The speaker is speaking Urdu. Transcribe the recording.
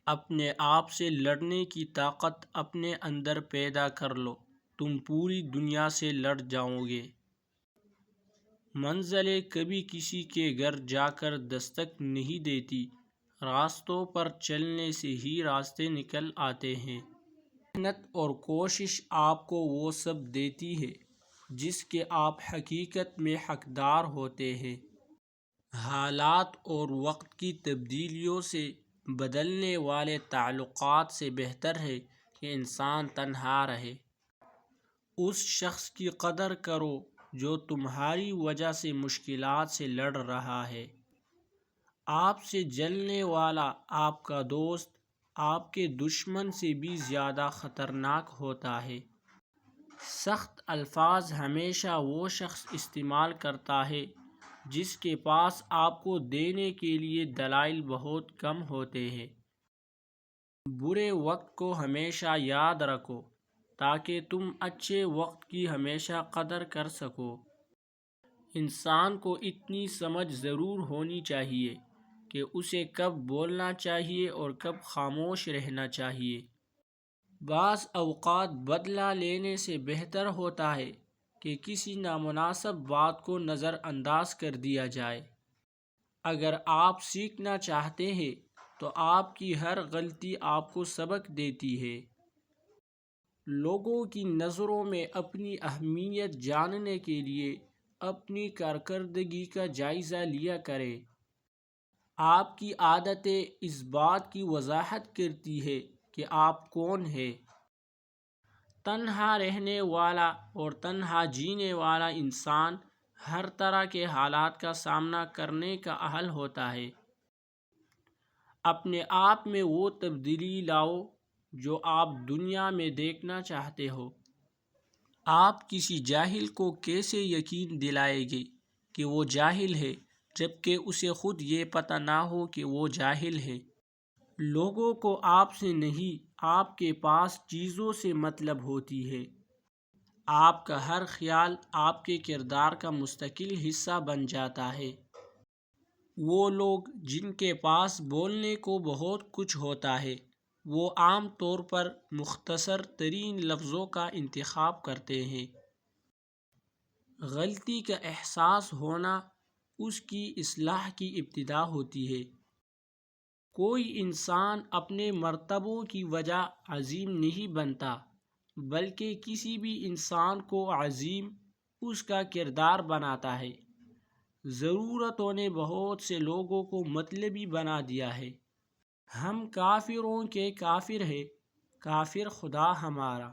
اپنے آپ سے لڑنے کی طاقت اپنے اندر پیدا کر لو، تم پوری دنیا سے لڑ جاؤ گے۔ منزلیں کبھی کسی کے گھر جا کر دستک نہیں دیتی، راستوں پر چلنے سے ہی راستے نکل آتے ہیں۔ محنت اور کوشش آپ کو وہ سب دیتی ہے جس کے آپ حقیقت میں حقدار ہوتے ہیں۔ حالات اور وقت کی تبدیلیوں سے بدلنے والے تعلقات سے بہتر ہے کہ انسان تنہا رہے۔ اس شخص کی قدر کرو جو تمہاری وجہ سے مشکلات سے لڑ رہا ہے۔ آپ سے جلنے والا آپ کا دوست آپ کے دشمن سے بھی زیادہ خطرناک ہوتا ہے۔ سخت الفاظ ہمیشہ وہ شخص استعمال کرتا ہے جس کے پاس آپ کو دینے کے لیے دلائل بہت کم ہوتے ہیں۔ برے وقت کو ہمیشہ یاد رکھو تاکہ تم اچھے وقت کی ہمیشہ قدر کر سکو۔ انسان کو اتنی سمجھ ضرور ہونی چاہیے کہ اسے کب بولنا چاہیے اور کب خاموش رہنا چاہیے۔ بعض اوقات بدلہ لینے سے بہتر ہوتا ہے کہ کسی نامناسب بات کو نظر انداز کر دیا جائے۔ اگر آپ سیکھنا چاہتے ہیں تو آپ کی ہر غلطی آپ کو سبق دیتی ہے۔ لوگوں کی نظروں میں اپنی اہمیت جاننے کے لیے اپنی کارکردگی کا جائزہ لیا کریں۔ آپ کی عادتیں اس بات کی وضاحت کرتی ہیں کہ آپ کون ہیں۔ تنہا رہنے والا اور تنہا جینے والا انسان ہر طرح کے حالات کا سامنا کرنے کا اہل ہوتا ہے۔ اپنے آپ میں وہ تبدیلی لاؤ جو آپ دنیا میں دیکھنا چاہتے ہو۔ آپ کسی جاہل کو کیسے یقین دلائیں گے کہ وہ جاہل ہے جبکہ اسے خود یہ پتہ نہ ہو کہ وہ جاہل ہے؟ لوگوں کو آپ سے نہیں، آپ کے پاس چیزوں سے مطلب ہوتی ہے۔ آپ کا ہر خیال آپ کے کردار کا مستقل حصہ بن جاتا ہے۔ وہ لوگ جن کے پاس بولنے کو بہت کچھ ہوتا ہے وہ عام طور پر مختصر ترین لفظوں کا انتخاب کرتے ہیں۔ غلطی کا احساس ہونا اس کی اصلاح کی ابتدا ہوتی ہے۔ کوئی انسان اپنے مرتبوں کی وجہ عظیم نہیں بنتا بلکہ کسی بھی انسان کو عظیم اس کا کردار بناتا ہے۔ ضرورتوں نے بہت سے لوگوں کو مطلبی بنا دیا ہے۔ ہم کافروں کے کافر ہیں، کافر خدا ہمارا۔